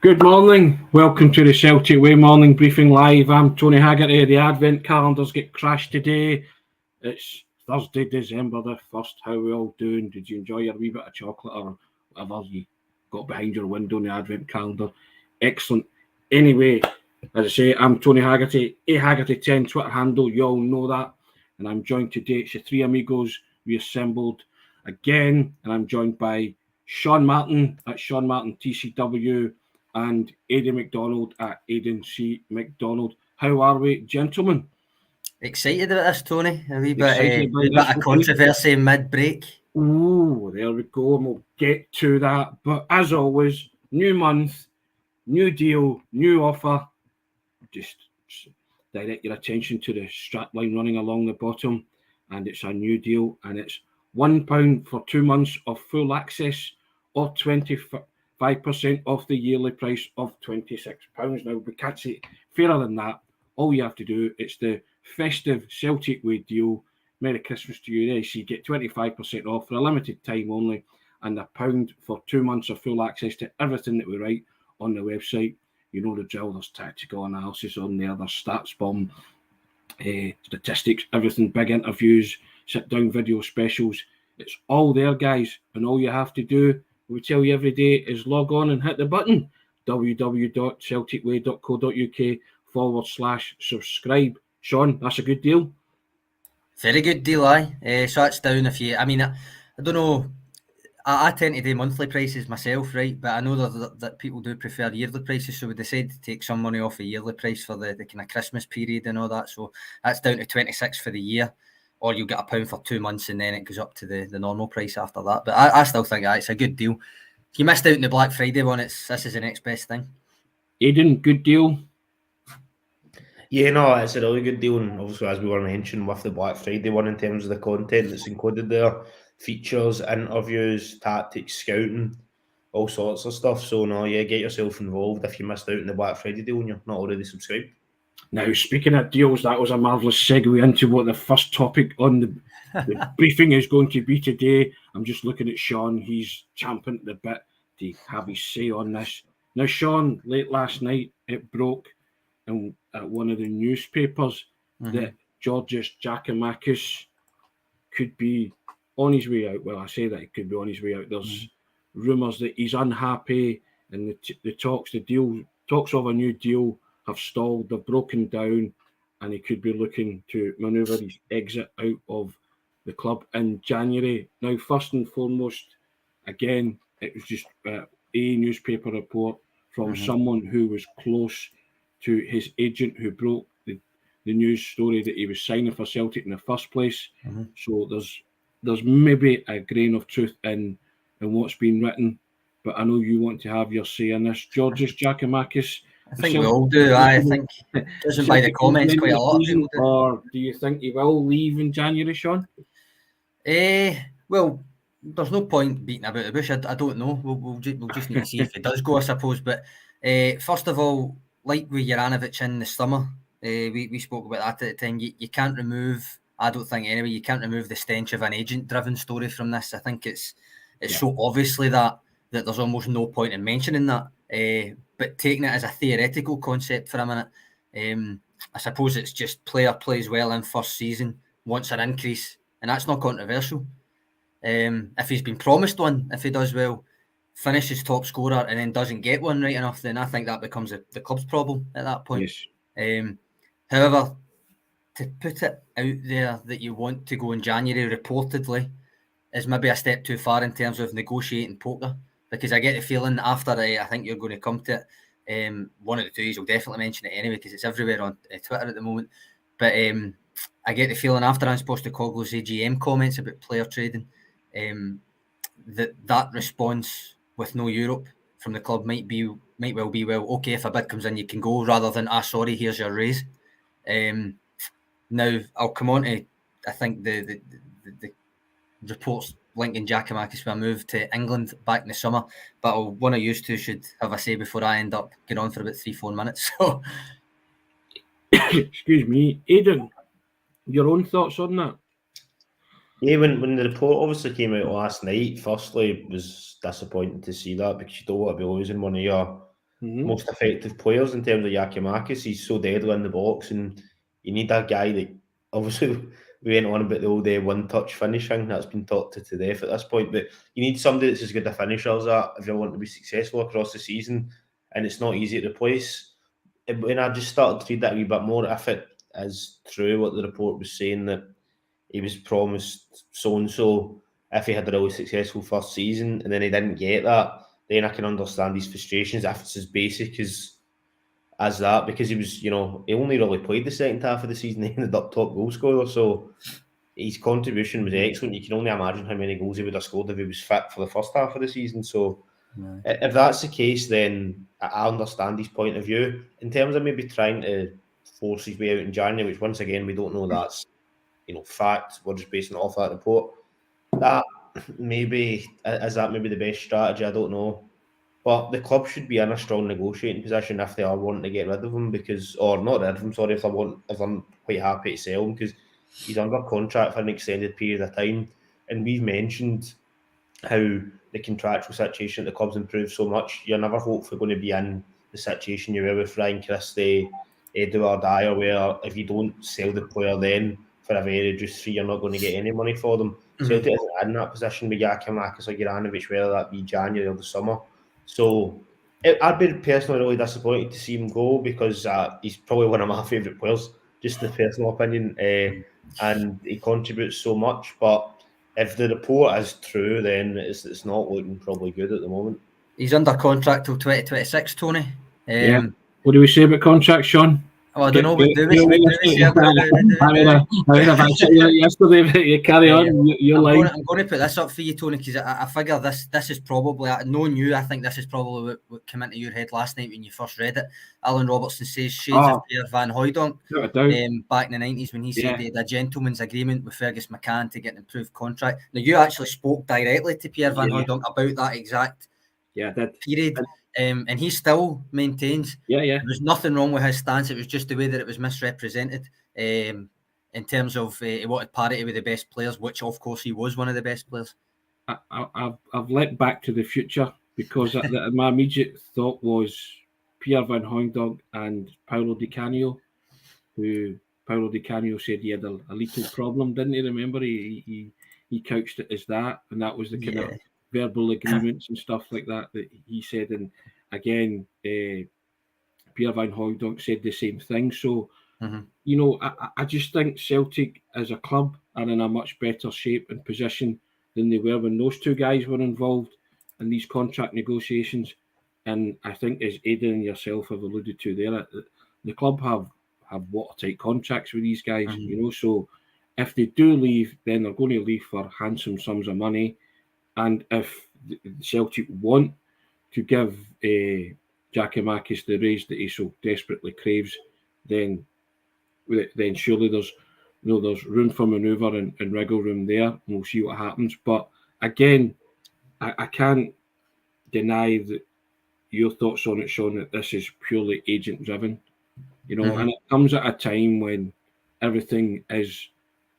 Good morning. Welcome to the Celtic Way morning briefing live. I'm Tony Haggerty. The advent calendars get crashed today. It's Thursday, December the 1st. How are we all doing? Did you enjoy your wee bit of chocolate or whatever you got behind your window in the advent calendar? Excellent. Anyway, as I say, I'm Tony Haggerty, Haggerty10 Twitter handle. You all know that. And I'm joined today. It's the three amigos reassembled again. And I'm joined by Sean Martin at Sean Martin TCW and Aidan McDonald at Aidan C. McDonald. How are we, gentlemen? Excited about this, Tony. A wee bit of controversy mid-break. Oh, there we go, and we'll get to that. But as always, new month, new deal, new offer. Just direct your attention to the strap line running along the bottom, and it's a new deal, and it's £1 for 2 months of full access, or 25% off the yearly price of £26. Now, we can't say fairer than that. All you have to do, it's the festive Celtic Way deal. Merry Christmas to you. Yes, you get 25% off for a limited time only, and £1 for 2 months of full access to everything that we write on the website. You know the drill. There's tactical analysis on there. There's stats bomb, statistics, everything, big interviews, sit-down video specials. It's all there, guys, and all you have to do, we tell you every day, is log on and hit the button, www.celticway.co.uk/subscribe. Sean, that's a good deal. Very good deal, aye. So that's down if you, I don't know, I tend to do monthly prices myself, right? But I know that people do prefer yearly prices, so we decided to take some money off the yearly price for the kind of Christmas period and all that. So that's down to 26 for the year, or you'll get £1 for 2 months, and then it goes up to the normal price after that. But I still think it's a good deal. If you missed out on the Black Friday one, this is the next best thing. Aidan, good deal. Yeah, no, it's a really good deal, and obviously, as we were mentioning with the Black Friday one, in terms of the content that's included there, features, interviews, tactics, scouting, all sorts of stuff. So, no, yeah, get yourself involved if you missed out on the Black Friday deal and you're not already subscribed. Now, speaking of deals, that was a marvellous segue into what the first topic on the briefing is going to be today. I'm just looking at Sean. He's champing at the bit to have his say on this. Now, Sean, late last night, it broke at one of the newspapers that Giorgos Giakoumakis could be on his way out. Well, I say that he could be on his way out. There's rumours that he's unhappy, and the talks of a new deal have stalled. They've broken down, and he could be looking to manoeuvre his exit out of the club in January. Now, first and foremost, again, it was just a newspaper report from someone who was close to his agent, who broke the news story that he was signing for Celtic in the first place. So there's maybe a grain of truth in what's been written, but I know you want to have your say on this. Giorgos Giakoumakis. I think we all do. I think, judging by the comments, quite a lot of people do. Or do you think he will leave in January, Sean? Well, there's no point beating about the bush. I don't know. We'll just need to see if he does go, I suppose. But first of all, like with Juranovic in the summer, we spoke about that at the time. You can't remove, I don't think anyway, you can't remove the stench of an agent-driven story from this. I think it's so obviously that there's almost no point in mentioning that. But taking it as a theoretical concept for a minute, I suppose it's just player plays well in first season, wants an increase, and that's not controversial. If he's been promised one, if he does well, finishes top scorer and then doesn't get one right enough, then I think that becomes the club's problem at that point. Yes. However, to put it out there that you want to go in January reportedly is maybe a step too far in terms of negotiating poker, because I get the feeling after I think you're going to come to it, one of the two will definitely mention it anyway because it's everywhere on Twitter at the moment, but I get the feeling after Ange Postecoglou's AGM comments about player trading, that response with no Europe from the club might well be, okay, if a bid comes in you can go, rather than sorry, here's your raise. Now I'll come on to, I think the reports linking Giakoumakis with a move to England back in the summer, but one of you two should have a say before I end up getting on for about 3-4 minutes. So excuse me, Aidan, your own thoughts on that? Yeah, when the report obviously came out last night, firstly, it was disappointing to see that, because you don't want to be losing one of your most effective players in terms of Giakoumakis. He's so deadly in the box, and you need a guy that, obviously, we went on about the old one-touch finishing that's been taught to death at this point, but you need somebody that's as good a finisher as that if you want to be successful across the season, and it's not easy to replace. When I just started to read that a wee bit more, if it is true what the report was saying, that he was promised so-and-so if he had a really successful first season and then he didn't get that, then I can understand his frustrations if it's as basic as that, because he was, he only really played the second half of the season. He ended up top goal scorer, so his contribution was excellent. You can only imagine how many goals he would have scored if he was fit for the first half of the season. So if that's the case, then I understand his point of view. In terms of maybe trying to force his way out in January, which once again, we don't know that's fact, we're just basing it off that report. That maybe the best strategy? I don't know. But the club should be in a strong negotiating position if they are wanting to get rid of him, or not rid of him, sorry, if I'm quite happy to sell him, because he's under contract for an extended period of time. And we've mentioned how the contractual situation at the club's improved so much. You're never hopefully going to be in the situation you were with Ryan Christie, Edouard Dyer, where if you don't sell the player then for a very reduced fee, you're not going to get any money for them. Celtic isn't in that position with Giakoumakis or Juranovic, whether that be January or the summer. So I'd be personally really disappointed to see him go, because he's probably one of my favourite players, just the personal opinion, and he contributes so much. But if the report is true, then it's not looking probably good at the moment. He's under contract till 2026, Tony. Yeah. What do we say about contracts, Sean? Oh, I don't know. Yesterday, you carry on. You're lying. I'm going to put this up for you, Tony, because I figure this is probably, knowing you, I think this is probably what came into your head last night when you first read it. Alan Robertson says shades of Pierre Van Hooijdonk back in the 90s when he said he had a gentleman's agreement with Fergus McCann to get an improved contract. Now, you actually spoke directly to Pierre Van Hooijdonk about that exact period. And he still maintains there was nothing wrong with his stance. It was just the way that it was misrepresented in terms of he wanted parity with the best players, which of course he was one of the best players. I've let Back to the Future, because my immediate thought was Pierre Van Hooijdonk and Paolo Di Canio, who Paolo Di Canio said he had a little problem, didn't he? Remember, he couched it as that, and that was the kind of verbal agreements and stuff like that he said. And again, Pierre Van Hooijdonk said the same thing. So, I just think Celtic as a club are in a much better shape and position than they were when those two guys were involved in these contract negotiations. And I think, as Aidan and yourself have alluded to there, the club have watertight contracts with these guys, so if they do leave, then they're going to leave for handsome sums of money. And if Celtic want to give Giakoumakis the raise that he so desperately craves, then surely there's room for manoeuvre and wriggle room there, and we'll see what happens. But again, I can't deny that your thoughts on it, Sean, that this is purely agent driven, and it comes at a time when everything is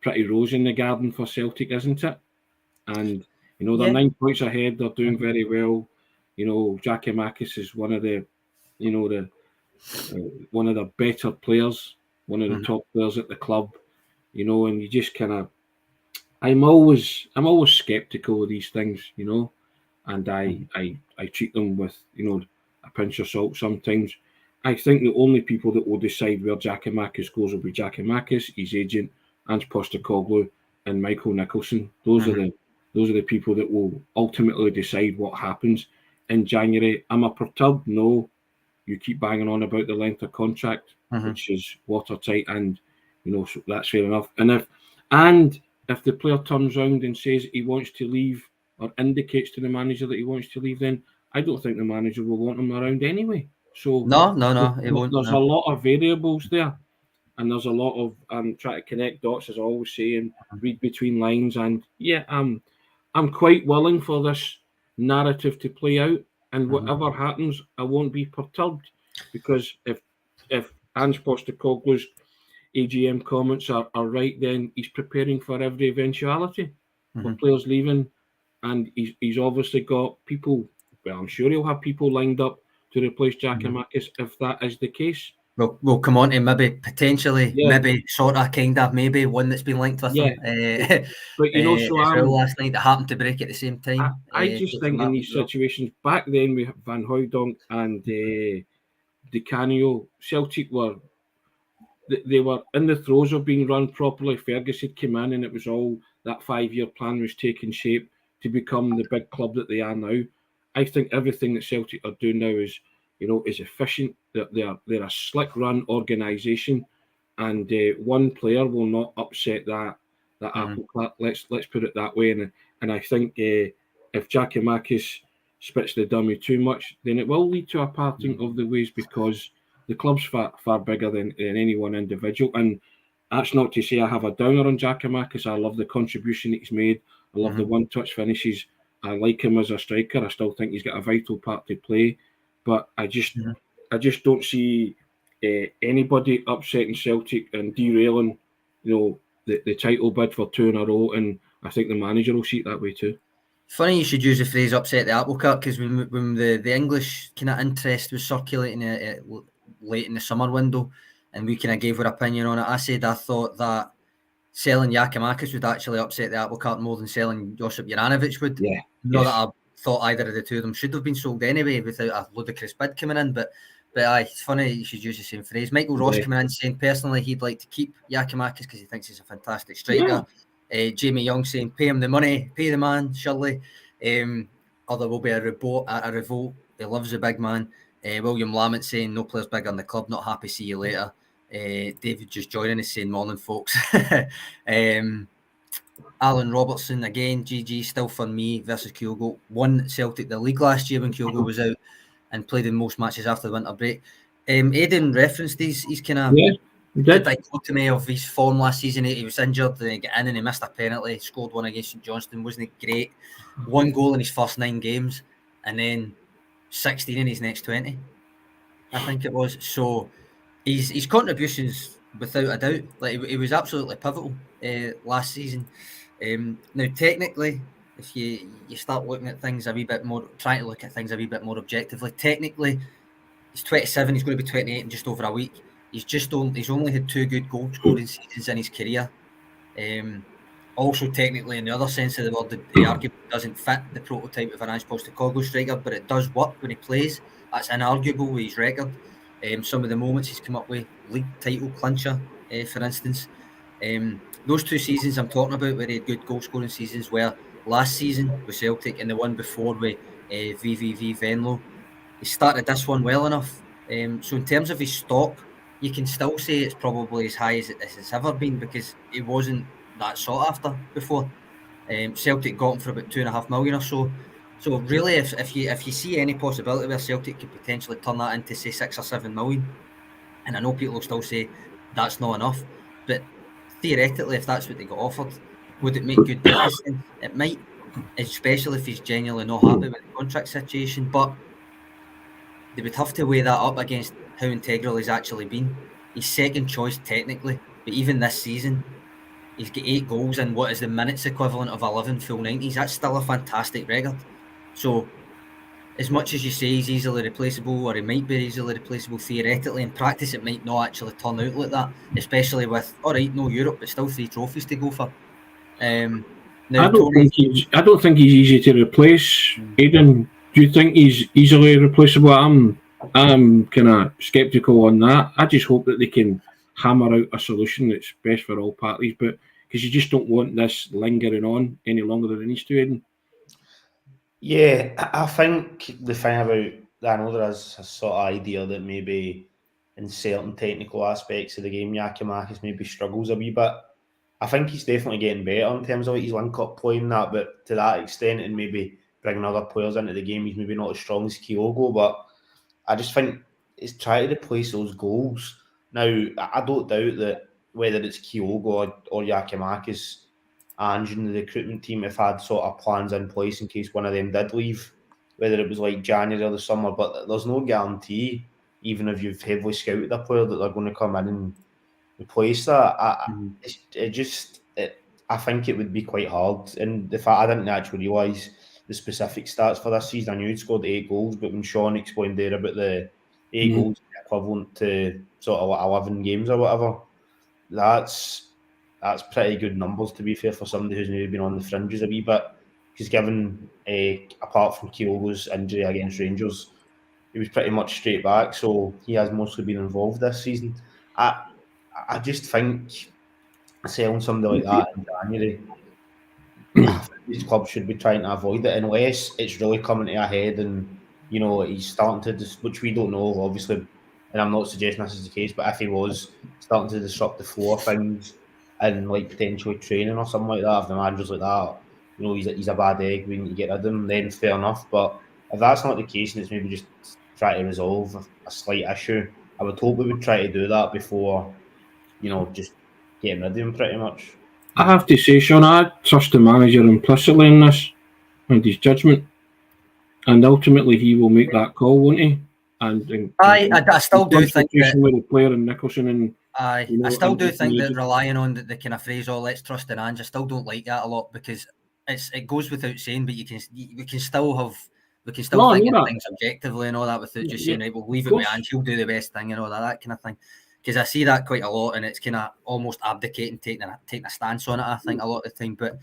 pretty rosy in the garden for Celtic, isn't it? And they're 9 points ahead. They're doing very well. Giakoumakis is one of the better players, one of the top players at the club. And you just kind of, I'm always skeptical of these things, and I treat them with a pinch of salt sometimes. I think the only people that will decide where Giakoumakis goes will be Giakoumakis, his agent, Ange Postecoglou, and Michael Nicholson. Those are the people that will ultimately decide what happens in January. Am I perturbed? No. You keep banging on about the length of contract, which is watertight, and so that's fair enough. And if the player turns around and says he wants to leave, or indicates to the manager that he wants to leave, then I don't think the manager will want him around anyway. So no, it won't. There's a lot of variables there. And there's a lot of trying to connect dots, as I always say, and read between lines. And I'm quite willing for this narrative to play out. And whatever happens, I won't be perturbed, because if Ange Postecoglou's AGM comments are right, then he's preparing for every eventuality for players leaving, and he's obviously got people. Well, I'm sure he'll have people lined up to replace Giakoumakis if that is the case. We'll come on to maybe potentially, Yeah. maybe sort of, kind of, maybe one that's been linked with Yeah. him. But you know, so as well last night that happened to break at the same time. I just think in these situations, back then we had Van Hooijdonk and Di Canio, Celtic were they were in the throes of being run properly. Ferguson came in and it was all that 5-year plan was taking shape to become the big club that they are now. I think everything that Celtic are doing now is, you know, is efficient. They're a slick run organisation, and one player will not upset that apple cart. Let's put it that way. And I think if Giakoumakis spits the dummy too much, then it will lead to a parting of the ways, because the club's far bigger than any one individual. And that's not to say I have a downer on Giakoumakis. I love the contribution that he's made. I love the one-touch finishes. I like him as a striker. I still think he's got a vital part to play. But I just don't see anybody upsetting Celtic and derailing, you know, the title bid for 2 in a row. And I think the manager will see it that way too. Funny you should use the phrase "upset the apple cart," because when the English kind of interest was circulating late in the summer window, and we kind of gave our opinion on it, I said I thought that selling Giakoumakis would actually upset the apple cart more than selling Josip Juranovic would. Yeah. Not that I thought either of the two of them should have been sold anyway without a ludicrous bid coming in, but aye, it's funny you should use the same phrase. Michael Ross coming in saying personally he'd like to keep Giakoumakis because he thinks he's a fantastic striker. Jamie Young saying pay him the money, pay the man, surely. Or there will be a revolt. He loves the big man. William Lamont saying no player's bigger than the club, not happy, see you later. David just joining us saying morning folks. Alan Robertson again, GG still for me versus Kyogo. Won Celtic the league last year when Kyogo was out and played in most matches after the winter break. Aidan referenced he's kind of the dichotomy of his form last season. He was injured, then he got in and he missed a penalty, scored one against St Johnstone, wasn't it great? 1 goal in his first 9 games and then 16 in his next 20, I think it was. So his contributions, without a doubt, like he was absolutely pivotal last season. Now technically, if you start looking at things a wee bit more, trying to look at things a wee bit more objectively, technically he's 27, he's going to be 28 in just over a week. He's only had 2 good goal scoring seasons in his career. Also, technically, in the other sense of the word, the argument doesn't fit the prototype of an Ange Postecoglou striker, but it does work when he plays. That's inarguable with his record. Some of the moments he's come up with, league title clincher, for instance. Those 2 seasons I'm talking about where he had good goal scoring seasons were last season with Celtic and the one before with VVV Venlo. He started this one well enough. So in terms of his stock, you can still say it's probably as high as it's ever been because he wasn't that sought after before. Celtic got him for about 2.5 million or so. So really, if you see any possibility where Celtic could potentially turn that into say 6 or 7 million, and I know people will still say that's not enough, but theoretically, if that's what they got offered, would it make good business sense? It might, especially if he's genuinely not happy with the contract situation. But they would have to weigh that up against how integral he's actually been. He's second choice technically, but even this season, he's got 8 goals in what is the minutes equivalent of 11 full 90s. That's still a fantastic record. So, as much as you say he's easily replaceable, or he might be easily replaceable theoretically, in practice it might not actually turn out like that, especially with, all right, no Europe, but still 3 trophies to go for. Now, I don't think he's easy to replace. Aidan, do you think he's easily replaceable? I'm kind of sceptical on that. I just hope that they can hammer out a solution that's best for all parties, but because you just don't want this lingering on any longer than it needs to, Aidan. Yeah, I think the thing about, I know there is a sort of idea that maybe in certain technical aspects of the game, Giakoumakis maybe struggles a wee bit. I think he's definitely getting better in terms of his link-up play and that, but to that extent, and maybe bringing other players into the game, he's maybe not as strong as Kyogo, but I just think it's trying to replace those goals. Now, I don't doubt that whether it's Kyogo or Giakoumakis, Ange and the recruitment team have had sort of plans in place in case one of them did leave, whether it was like January or the summer, but there's no guarantee, even if you've heavily scouted a player, that they're going to come in and replace that. I think it would be quite hard. And the fact I didn't actually realise the specific stats for this season. I knew he'd scored 8 goals, but when Sean explained there about the 8 goals equivalent to sort of like 11 games or whatever, that's pretty good numbers, to be fair, for somebody who's maybe been on the fringes a wee bit. Because given, apart from Kyogo's injury against Rangers, he was pretty much straight back, so he has mostly been involved this season. I just think selling somebody like that in January, I think these clubs should be trying to avoid it unless it's really coming to a head and, you know, he's starting to, which we don't know, obviously, and I'm not suggesting this is the case, but if he was starting to disrupt the flow of things and like potentially training or something like that, if the manager's like that, you know, he's a bad egg, we need to get rid of him, then fair enough. But if that's not the case and it's maybe just try to resolve a slight issue, I would hope we would try to do that before, you know, just getting rid of him pretty much. I have to say, Sean, I trust the manager implicitly in this and his judgment, and ultimately he will make that call, won't he? And I still do think that with the player and Nicholson and I still do think that relying on the kind of phrase, "Oh, let's trust in Ange," I still don't like that a lot, because it goes without saying, but we can still think of things objectively and all that without just saying, right, we'll leave it with Ange, he'll do the best thing and all that kind of thing. Because I see that quite a lot, and it's kind of almost abdicating, taking a stance on it, I think, a lot of the time. But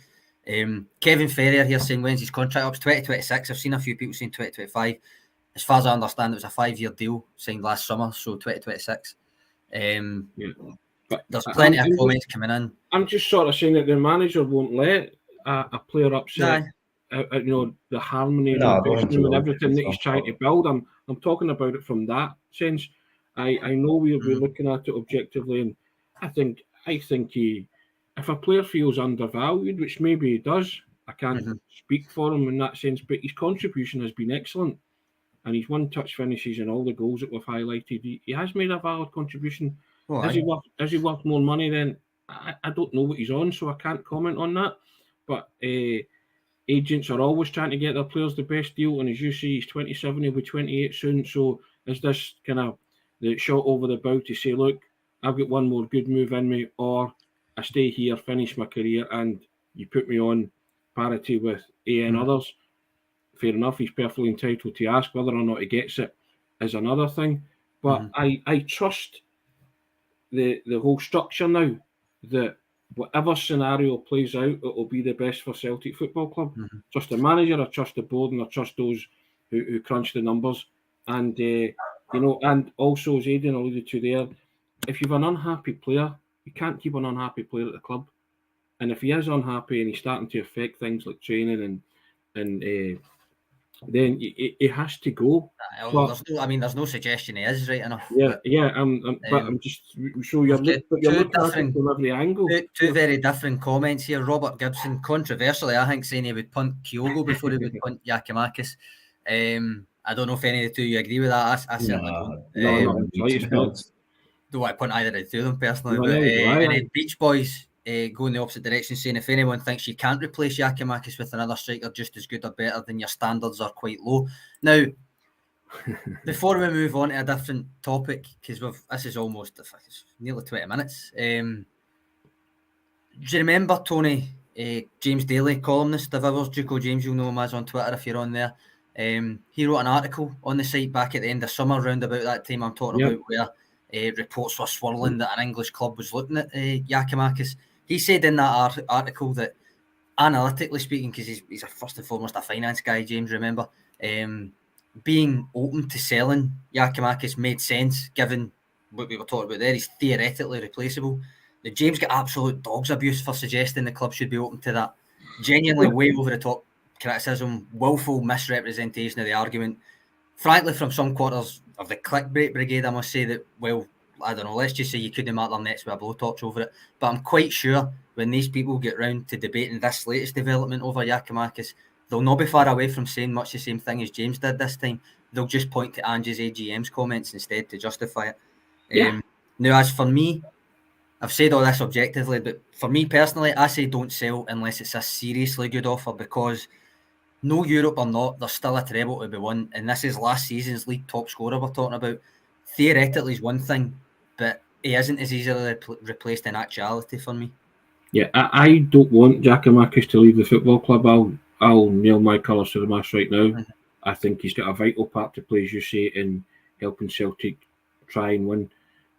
Kevin Ferrier here saying, when's his contract up? It's 2026. I've seen a few people saying 2025. As far as I understand, it was a 5-year deal signed last summer, so 2026. But there's plenty of comments coming in. I'm just sort of saying that the manager won't let a player upset. You know, the harmony and everything that he's trying to build. I'm talking about it from that sense. I know we're looking at it objectively, and I think he, if a player feels undervalued, which maybe he does, I can't speak for him in that sense, but his contribution has been excellent, and his one-touch finishes and all the goals that we've highlighted, he has made a valid contribution. Is he worth more money then? I don't know what he's on, so I can't comment on that. But agents are always trying to get their players the best deal, and as you see, he's 27, he'll be 28 soon. So is this kind of the shot over the bow to say, look, I've got one more good move in me, or I stay here, finish my career, and you put me on parity with and others? Fair enough, he's perfectly entitled to ask. Whether or not he gets it is another thing. But I trust the whole structure now, that whatever scenario plays out, it will be the best for Celtic Football Club. Trust the manager, I trust the board, and I trust those who crunch the numbers. And you know, and also, as Aidan alluded to there, if you've an unhappy player, you can't keep an unhappy player at the club. And if he is unhappy and he's starting to affect things like training and then he has to go. There's no suggestion he is, right enough. But I'm just so you're looking at it from every angle. Two very different comments here. Robert Gibson, controversially, I think, saying he would punt Kyogo before he would punt Giakoumakis. I don't know if any of the two you agree with that. I certainly don't. Don't want to punt either of the two of them personally. And then Beach Boys go in the opposite direction, saying if anyone thinks you can't replace Giakoumakis with another striker just as good or better, then your standards are quite low. Now, before we move on to a different topic, because this is almost nearly 20 minutes. Do you remember Tony, James Daly, columnist of ours, Duco James, you'll know him as on Twitter if you're on there. He wrote an article on the site back at the end of summer, round about that time I'm talking about, where reports were swirling that an English club was looking at Giakoumakis. He said in that article that, analytically speaking, because he's first and foremost a finance guy, James, remember, being open to selling Giakoumakis made sense, given what we were talking about there. He's theoretically replaceable. Now, James got absolute dog's abuse for suggesting the club should be open to that. Genuinely way over the top criticism, willful misrepresentation of the argument. Frankly, from some quarters of the clickbait brigade, I must say that, well, I don't know, let's just say you couldn't mark their nets with a blowtorch over it. But I'm quite sure when these people get round to debating this latest development over Giakoumakis, they'll not be far away from saying much the same thing as James did this time. They'll just point to Ange's AGM's comments instead to justify it. Now, as for me, I've said all this objectively, but for me personally, I say don't sell unless it's a seriously good offer, because no Europe or not, there's still a treble to be won, and this is last season's league top scorer we're talking about. Theoretically is one thing, but he isn't as easily replaced in actuality for me. Yeah, I don't want Giakoumakis to leave the football club. I'll nail my colours to the mast right now. Mhm. I think he's got a vital part to play, as you say, in helping Celtic try and win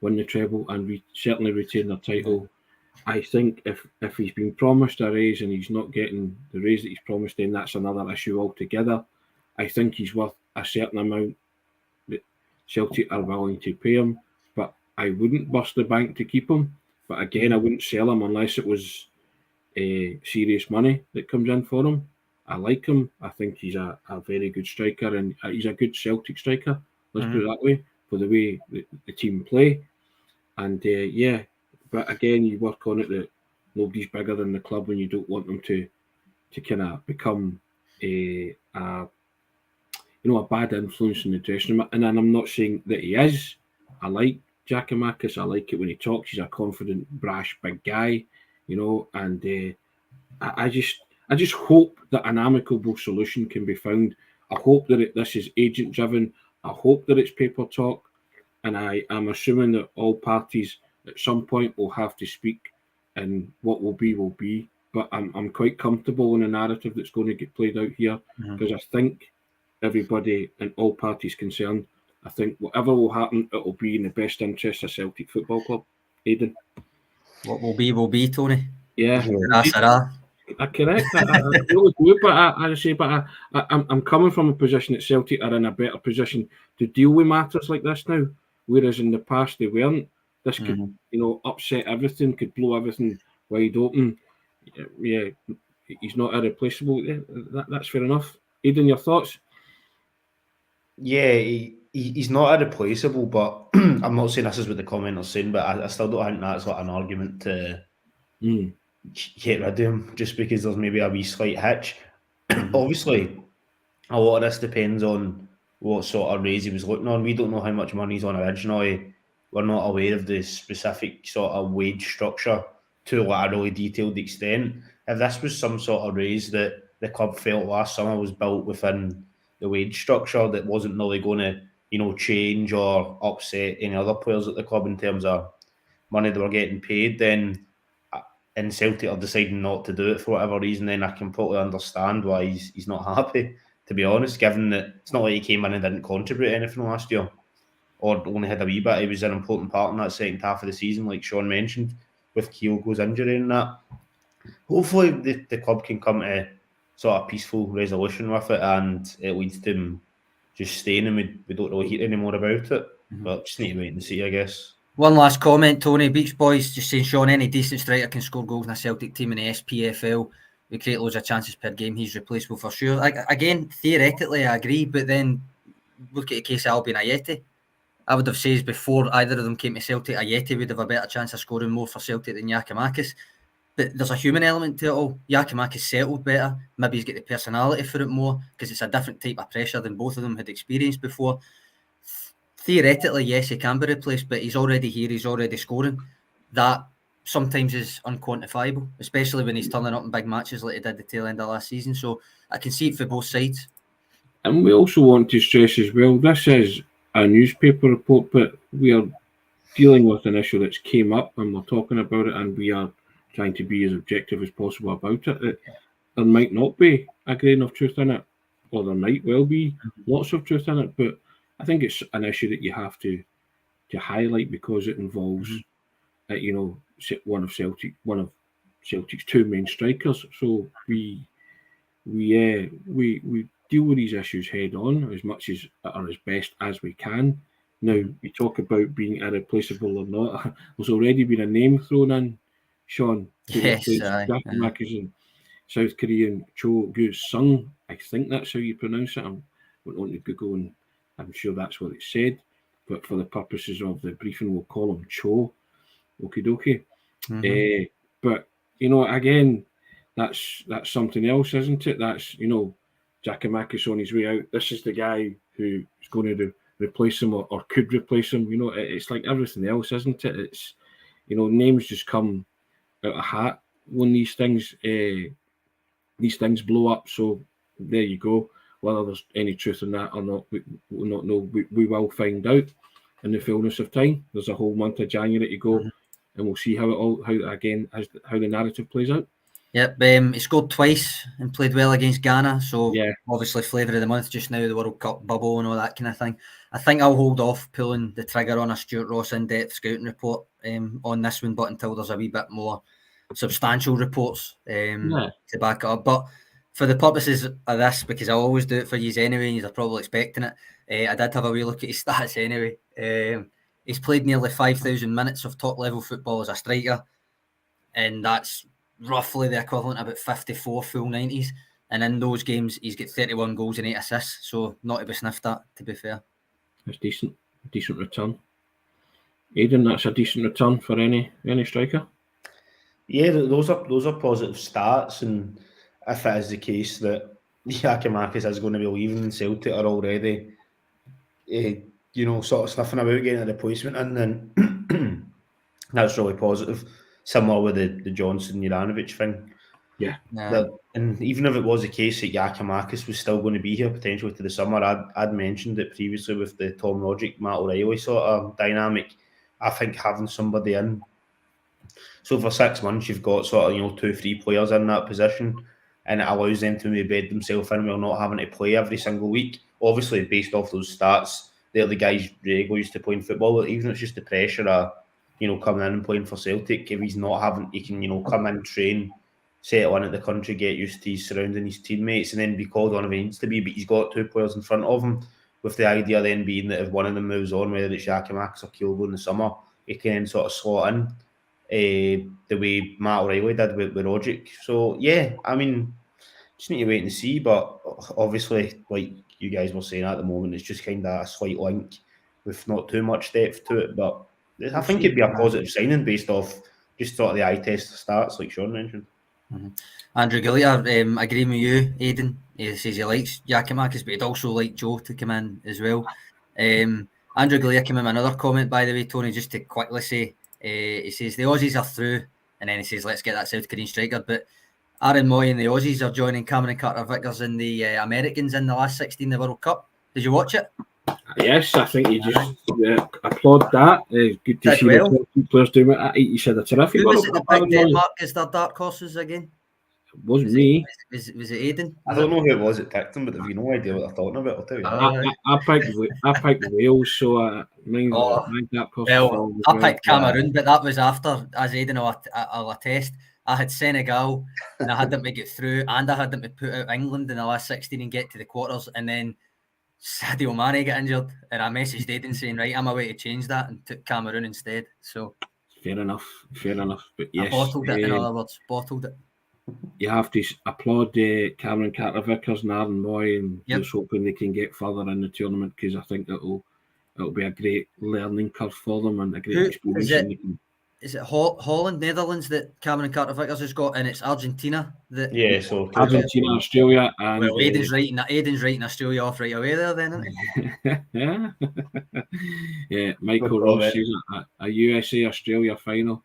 the treble and certainly retain their title. I think if he's been promised a raise and he's not getting the raise that he's promised, then that's another issue altogether. I think he's worth a certain amount that Celtic are willing to pay him, but I wouldn't bust the bank to keep him. But again, I wouldn't sell him unless it was serious money that comes in for him. I like him. I think he's a very good striker, and he's a good Celtic striker. Let's put it that way, for the way the team play. And but again, you work on it that nobody's bigger than the club, when you don't want them to kind of become a bad influence in the dressing room. And I'm not saying that he is. I like Giakoumakis. I like it when he talks. He's a confident, brash, big guy, and I just hope that an amicable solution can be found. I hope that this is agent driven. I hope that it's paper talk, and I am assuming that all parties at some point will have to speak, and what will be. But I'm quite comfortable in the narrative that's going to get played out here, because I think everybody and all parties concerned, I think whatever will happen, it will be in the best interest of Celtic Football Club. Aidan? What will be, Tony. Yeah. Correct. I'm coming from a position that Celtic are in a better position to deal with matters like this now, whereas in the past they weren't. This could, upset everything, could blow everything wide open. Yeah, he's not irreplaceable. Yeah, that's fair enough. Aidan, your thoughts? Yeah, he's not irreplaceable, but I'm not saying this is what the commenters saying, but I still don't think that's like an argument to get rid of him just because there's maybe a wee slight hitch. Obviously, a lot of this depends on what sort of raise he was looking on. We don't know how much money he's on originally. We're not aware of the specific sort of wage structure to like a really detailed extent. If this was some sort of raise that the club felt last summer was built within the wage structure that wasn't really going to, change or upset any other players at the club in terms of money they were getting paid, then and Celtic are deciding not to do it for whatever reason, then I completely understand why he's not happy, to be honest, given that it's not like he came in and didn't contribute anything last year, or only had a wee bit. He was an important part in that second half of the season, like Sean mentioned, with Kyogo's injury and that. Hopefully the club can come to sort of peaceful resolution with it, and it leads to him just staying, and we don't really hear any more about it. But just need to wait and see, I guess. One last comment, Tony. Beach Boys just saying, Sean, any decent striker can score goals in a Celtic team in the SPFL. We create loads of chances per game. He's replaceable for sure. Again, theoretically, I agree, but then look at the case of Albion Ajeti. I would have said before either of them came to Celtic, Ajeti would have a better chance of scoring more for Celtic than Giakoumakis. But there's a human element to it all. Giakoumakis settled better. Maybe he's got the personality for it more because it's a different type of pressure than both of them had experienced before. Theoretically, yes, he can be replaced, but he's already here, he's already scoring. That sometimes is unquantifiable, especially when he's turning up in big matches like he did the tail end of last season. So I can see it for both sides. And we also want to stress as well, this is a newspaper report, but we are dealing with an issue that's came up and we're talking about it, and we are trying to be as objective as possible about it. There might not be a grain of truth in it, or there might well be lots of truth in it, but I think it's an issue that you have to highlight because it involves, one of Celtic's two main strikers. So we deal with these issues head on as much as or as best as we can. Now we talk about being irreplaceable or not. There's already been a name thrown in, Sean, to replace Giakoumakis and South Korean Cho Gu-sung. I think that's how you pronounce it. I went on to Google and I'm sure that's what it said, but for the purposes of the briefing, we'll call him Cho. Okie dokie. But again, that's something else, isn't it? That's Giakoumakis on his way out. This is the guy who's going to replace him or could replace him. It's like everything else, isn't it? It's names just come out of a hat when these things blow up. So there you go. Whether there's any truth in that or not, we will not know. We will find out in the fullness of time. There's a whole month of January to go, and we'll see how the narrative plays out. Yep, he scored twice and played well against Ghana. So obviously flavour of the month just now, the World Cup bubble and all that kind of thing. I think I'll hold off pulling the trigger on a Stuart Ross in-depth scouting report on this one, but until there's a wee bit more substantial reports to back it up. But for the purposes of this, because I always do it for you anyway, and you're probably expecting it, I did have a wee look at his stats anyway. He's played nearly 5,000 minutes of top-level football as a striker, and that's roughly the equivalent of about 54 full 90s. And in those games, he's got 31 goals and 8 assists, so not to be sniffed at, to be fair. That's decent return. Aidan, that's a decent return for any striker. Yeah, those are positive stats, and if it is the case that Giakoumakis is going to be leaving Celtic are already, sort of sniffing about getting a replacement in, then that's really positive. Similar with the Johnson-Juranovic thing. Yeah. And even if it was the case that Giakoumakis was still going to be here potentially to the summer, I'd mentioned it previously with the Tom Roderick, Matt O'Reilly sort of dynamic. I think having somebody in. So for 6 months, you've got sort of 2-3 players in that position, and it allows them to embed themselves in while not having to play every single week. Obviously, based off those stats, they're the guys Diego used to playing football. Even if it's just the pressure of coming in and playing for Celtic, if he's not having, he can come in, train, settle in at the country, get used to his surrounding, his teammates, and then be called on if he needs to be. But he's got 2 players in front of him, with the idea then being that if one of them moves on, whether it's Giakoumakis or Kyogo in the summer, he can then sort of slot in. The way Matt O'Reilly did with Roderick. So yeah, I mean, just need to wait and see. But obviously, like you guys were saying at the moment, it's just kind of a slight link with not too much depth to it. But I think it'd be a positive signing based off just sort of the eye test stats, like Sean mentioned. Mm-hmm. Andrew Gillier, agreeing with you, Aidan. He says he likes Giakoumakis, but he'd also like Joe to come in as well. Andrew Gillier came in with another comment, by the way, Tony, just to quickly say. He says the Aussies are through, and then he says let's get that South Korean striker. But Aaron Moy and the Aussies are joining Cameron Carter-Vickers and the Americans in the last 16 of the World Cup. Did you watch it? Yes, I think you just applaud that. Good to see the players doing it. You said a terrific. Who was it that picked Denmark as their dark horses again? It wasn't me. Was it Aidan? I don't know who it was that picked them, but if you no idea what they're talking about, I'll tell you. I picked Wales, so that well, I picked Cameroon, but that was after, as Aidan will attest, I had Senegal and I had them to get through, and I had them to put out England in the last 16 and get to the quarters, and then Sadio Mane got injured, and I messaged Aidan saying, right, I'm away to change that, and took Cameroon instead. So fair enough. But yes, I bottled it. In other words, bottled it. You have to applaud Cameron Carter-Vickers and Aaron Moy, and just hoping they can get further in the tournament, because I think it'll be a great learning curve for them and a great experience. Is it Holland, Netherlands that Cameron Carter-Vickers has got, and it's Argentina that? Yeah, so Argentina, Australia, and well, Aidan's writing Australia off right away there, then, isn't he? Yeah, Michael Ross says a USA Australia final.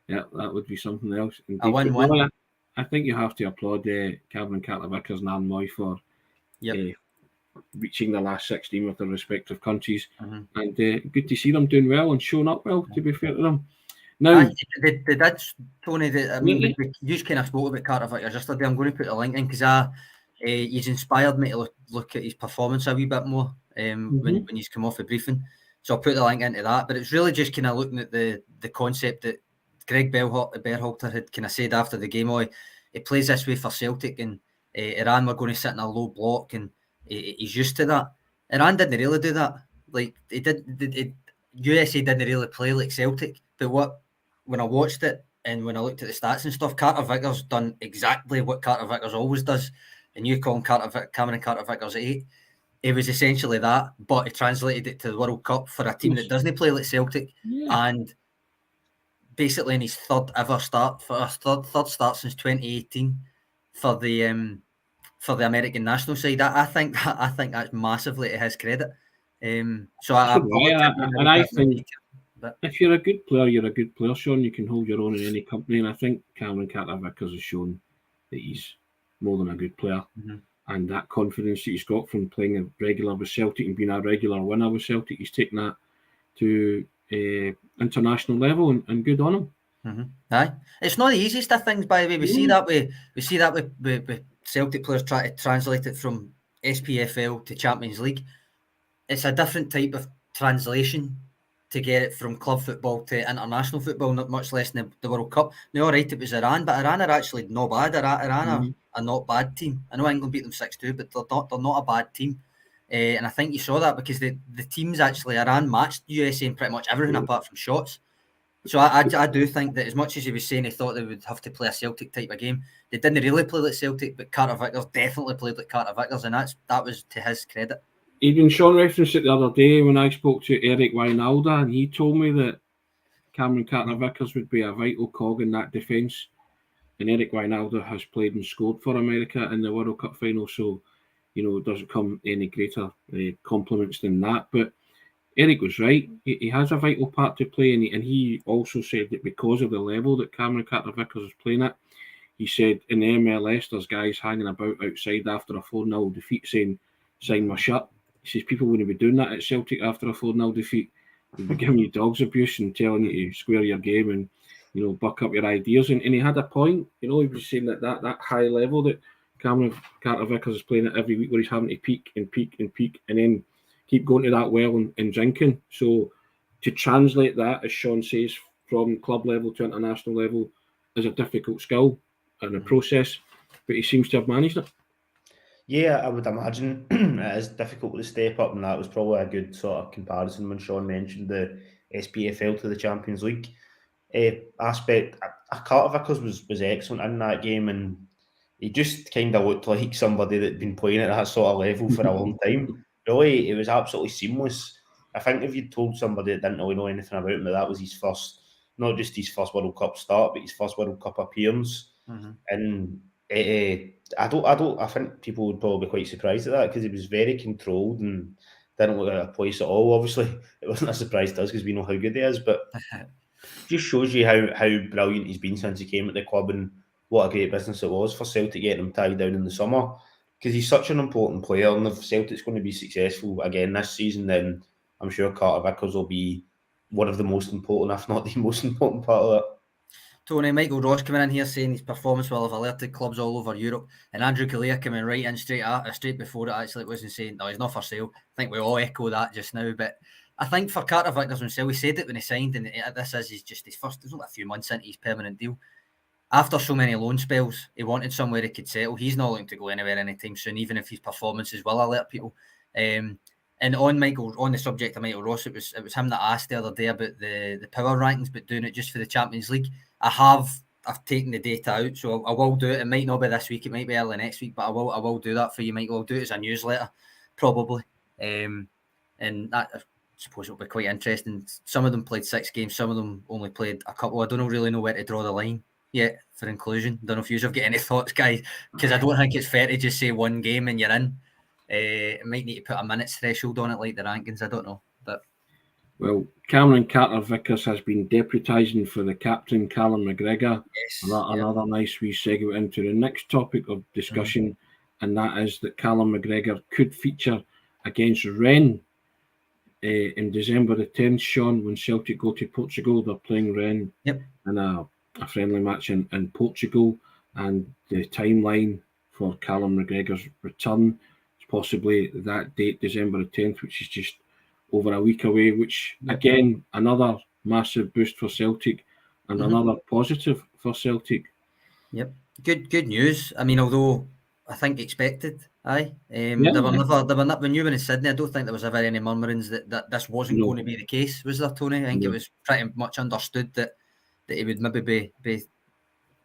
Yeah, that would be something else. A win-win. I think you have to applaud Cameron Carter-Vickers and Aaron Moy for reaching the last 16 with their respective countries, and good to see them doing well and showing up well. To be fair to them. Now, they did, Tony. We just kind of spoke about Carter-Vickers yesterday. I'm going to put a link in because he's inspired me to look at his performance a wee bit more when he's come off the briefing. So I'll put the link into that. But it's really just kind of looking at the concept that Greg Berhalter had kind of said after the game. He plays this way for Celtic, and Iran were going to sit in a low block, and he's used to that. Iran didn't really do that. Like USA didn't really play like Celtic. But when I watched it and when I looked at the stats and stuff, Carter-Vickers done exactly what Carter-Vickers always does. And you call him Cameron Carter-Vickers 8. It was essentially that, but he translated it to the World Cup for a team that doesn't play like Celtic, and basically in his third start since 2018 for the American national side. I think that's massively to his credit. So I think if you're a good player, you're a good player, Sean. You can hold your own in any company, and I think Cameron Carter-Vickers has shown that he's more than a good player, and that confidence that he's got from playing a regular with Celtic and being a regular winner with Celtic, he's taken that to international level, and good on him. Mm-hmm. Aye, it's not the easiest of things, by the way. We see that with Celtic players try to translate it from SPFL to Champions League. It's a different type of translation to get it from club football to international football, not much less than the World Cup. Now, all right, it was Iran, but Iran are actually not bad. Iran are not bad team. I know England beat them 6-2, but they're not a bad team. And I think you saw that because the teams actually, Iran matched USA in pretty much everything apart from shots. So I do think that as much as he was saying he thought they would have to play a Celtic type of game, they didn't really play like Celtic, but Carter Vickers definitely played like Carter Vickers, and that was to his credit. Even Sean referenced it the other day when I spoke to Eric Wijnaldum, and he told me that Cameron Carter-Vickers would be a vital cog in that defence. And Eric Wijnaldum has played and scored for America in the World Cup final, so it doesn't come any greater compliments than that. But Eric was right. He has a vital part to play, and he also said that because of the level that Cameron Carter-Vickers is playing at, he said in the MLS there's guys hanging about outside after a 4-0 defeat saying, "Sign my shirt." He says people wouldn't be doing that at Celtic after a 4-0 defeat. They'd be giving you dogs abuse and telling you to square your game and buck up your ideas. And he had a point. He was saying that high level that Cameron Carter-Vickers is playing at every week, where he's having to peak and peak and peak and then keep going to that well and drinking. So to translate that, as Sean says, from club level to international level is a difficult skill and a process, but he seems to have managed it. Yeah, I would imagine it is difficult to step up, and that was probably a good sort of comparison when Sean mentioned the SPFL to the Champions League aspect. Carter Vickers was excellent in that game, and he just kind of looked like somebody that had been playing at that sort of level for a long time. Really, it was absolutely seamless. I think if you'd told somebody that didn't really know anything about him that was his first, not just his first World Cup start, but his first World Cup appearance, and I think people would probably be quite surprised at that because he was very controlled and didn't look at a place at all. Obviously, it wasn't a surprise to us because we know how good he is, but just shows you how brilliant he's been since he came at the club and what a great business it was for Celtic getting him tied down in the summer because he's such an important player. And if Celtic's going to be successful again this season, then I'm sure Carter Vickers will be one of the most important, if not the most important part of that. Tony, Michael Ross coming in here saying his performance will have alerted clubs all over Europe, and Andrew Galea coming right in straight before it actually wasn't saying no, he's not for sale. I think we all echo that just now, but I think for Carter Vickers himself, we said it when he signed, and this is just his first. There's only a few months into his permanent deal. After so many loan spells, he wanted somewhere he could settle. He's not looking to go anywhere anytime soon, even if his performances will alert people. And on the subject of Michael Ross, it was him that asked the other day about the power rankings, but doing it just for the Champions League. I've taken the data out, so I will do it. It might not be this week, it might be early next week, but I will do that for you, Michael. I'll do it as a newsletter, probably. And that, I suppose it'll be quite interesting. Some of them played 6 games, some of them only played a couple. I don't really know where to draw the line yet for inclusion. Don't know if you've got any thoughts, guys, because I don't think it's fair to just say one game and you're in. It might need to put a minutes threshold on it like the rankings. I don't know, but well, Cameron Carter-Vickers has been deputising for the captain, Callum McGregor. Yes, another nice wee segue into the next topic of discussion, and that is that Callum McGregor could feature against Rennes in December the 10th, Sean, when Celtic go to Portugal. They're playing Rennes in a friendly match in Portugal, and the timeline for Callum McGregor's return is possibly that date, December the 10th, which is just over a week away, which again, another massive boost for Celtic and another positive for Celtic. Yep, good news. I mean, although I think expected, They were not when you were in Sydney. I don't think there was ever any murmurings that this wasn't going to be the case, was there, Tony? I think it was pretty much understood that he would maybe be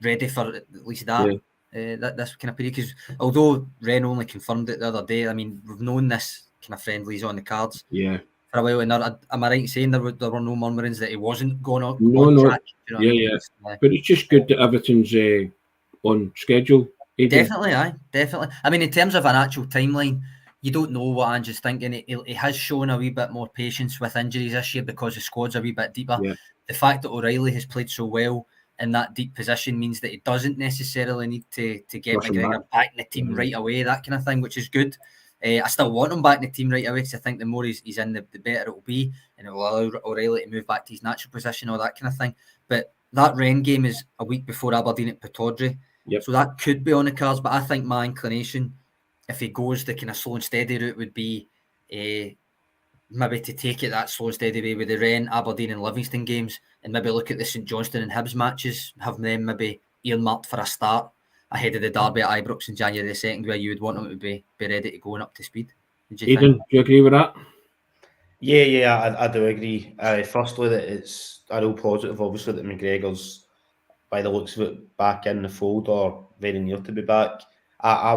ready for at least that. This kind of period, because although Ren only confirmed it the other day, I mean, we've known this kind of friendlies on the cards for a while, and am I right in saying there were no murmurings that he wasn't going on track? You know but it's just good that everything's on schedule. Definitely. I mean, in terms of an actual timeline, you don't know what Ange's thinking. He has shown a wee bit more patience with injuries this year because the squad's a wee bit deeper. The fact that O'Reilly has played so well in that deep position means that he doesn't necessarily need to get McGregor back in the team right away, that kind of thing, which is good. I still want him back in the team right away because I think the more he's in, the better it will be, and it will allow O'Reilly to move back to his natural position, all that kind of thing. But that Rennes game is a week before Aberdeen at Pittodrie. Yep. So that could be on the cards, but I think my inclination, if he goes the kind of slow and steady route, would be maybe to take it that slow and steady way with the Rennes, Aberdeen and Livingston games, and maybe look at the St Johnstone and Hibs matches, have them maybe earmarked for a start ahead of the derby at Ibrox in January the 2nd, where you would want them to be ready to go and up to speed. Would you Aidan, think? do you agree with that? Yeah, I do agree. Firstly, that it's a real positive, obviously, that McGregor's, by the looks of it, back in the fold or very near to be back. I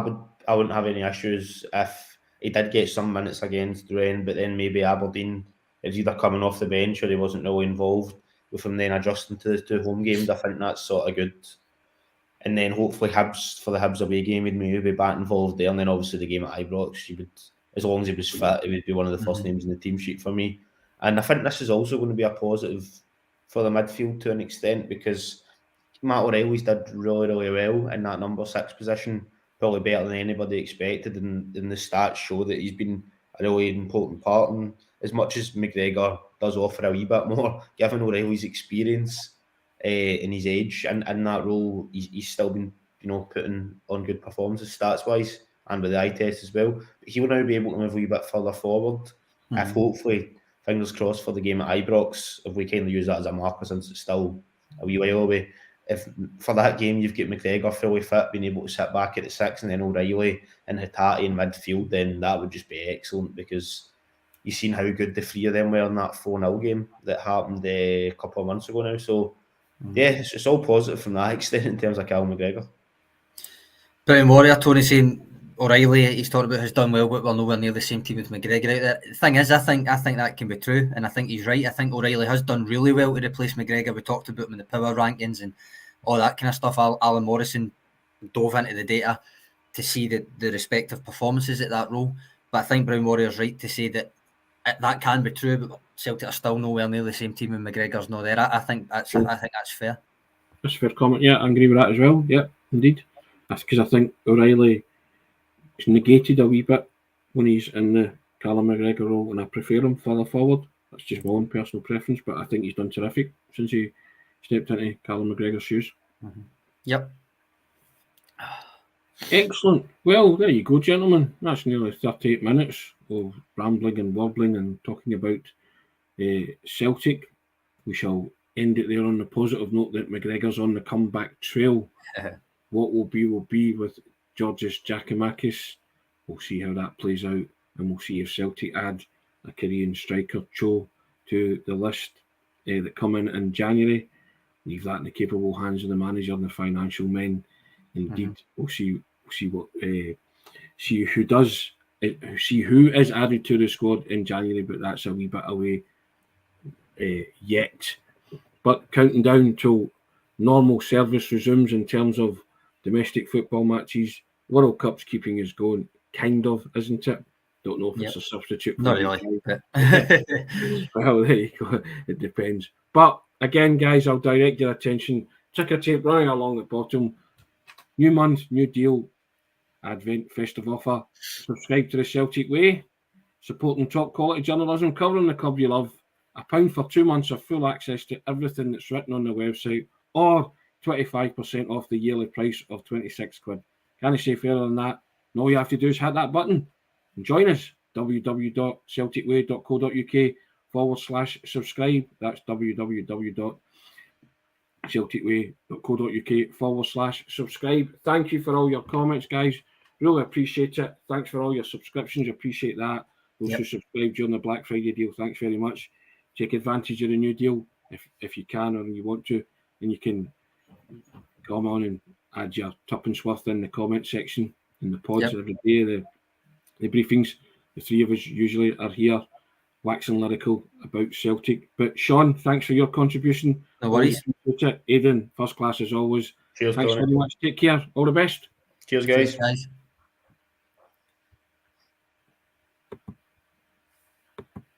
wouldn't have any issues if he did get some minutes against Rennes, but then maybe Aberdeen is either coming off the bench or he wasn't really involved, with him then adjusting to the 2 home games. I think that's sort of good. And then hopefully Hibs, for the Hibs away game, he'd maybe be back involved there. And then obviously the game at Ibrox, he would, as long as he was fit, he would be one of the first names in the team sheet for me. And I think this is also going to be a positive for the midfield to an extent, because Matt O'Reilly's did really, really well in that number 6 position, probably better than anybody expected, and the stats show that he's been a really important part. And as much as McGregor does offer a wee bit more, given O'Reilly's experience and his age and in that role, he's still been, putting on good performances stats wise and with the eye test as well. But he'll now be able to move a wee bit further forward. If hopefully, fingers crossed for the game at Ibrox, if we kind of use that as a marker, since it's still a wee while away. If for that game you've got McGregor fully fit, being able to sit back at the 6, and then O'Reilly and Hatate in midfield, then that would just be excellent, because you've seen how good the 3 of them were in that 4-0 game that happened a couple of months ago now. So yeah, it's all positive from that extent in terms of Callum McGregor. Brian Warrior, Tony saying O'Reilly, he's talked about, has done well, but we're nowhere near the same team with McGregor out there. The thing is, I think that can be true, and I think he's right. I think O'Reilly has done really well to replace McGregor. We talked about him in the power rankings and all that kind of stuff. Alan Morrison dove into the data to see the respective performances at that role. But I think Brown Warrior's right to say that can be true, but Celtic are still nowhere near the same team and McGregor's not there. I think that's fair. That's a fair comment. Yeah, I agree with that as well. Yeah, indeed. That's because I think O'Reilly is negated a wee bit when he's in the Callum McGregor role, and I prefer him further forward. That's just my own personal preference, but I think he's done terrific since he stepped into Callum McGregor's shoes. Yep. Excellent. Well, there you go, gentlemen. That's nearly 38 minutes of rambling and warbling and talking about Celtic. We shall end it there on the positive note that McGregor's on the comeback trail. What will be with Giorgos Giakoumakis. We'll see how that plays out, and we'll see if Celtic add a Korean striker, Cho, to the list that come in January. Leave that in the capable hands of the manager and the financial men. Indeed, we'll see what see who is added to the squad in January, but that's a wee bit away yet. But counting down till normal service resumes in terms of domestic football matches. World Cup's keeping us going, kind of, isn't it? Don't know if it's a substitute. Not really. Well, there you go. It depends. But again, guys, I'll direct your attention. Ticker tape running along the bottom. New month, new deal. Advent festive offer. Subscribe to the Celtic Way. Supporting top quality journalism, covering the club you love. £1 for 2 months of full access to everything that's written on the website, or 25% off the yearly price of £26. Can't say fairer than that. And all you have to do is hit that button and join us. www.celticway.co.uk/subscribe. That's www.celticway.co.uk/subscribe. Thank you for all your comments, guys. Really appreciate it. Thanks for all your subscriptions. Appreciate that. Those who subscribed during the Black Friday deal, thanks very much. Take advantage of the new deal if you can or you want to, and you can come on and add your tuppence worth in the comment section in the pods every day. The briefings, the 3 of us usually are here waxing lyrical about Celtic. But Sean, thanks for your contribution. No worries. Aidan, first class as always. Cheers, thanks Tony. very much. Take care. All the best. Cheers, guys. Cheers, guys.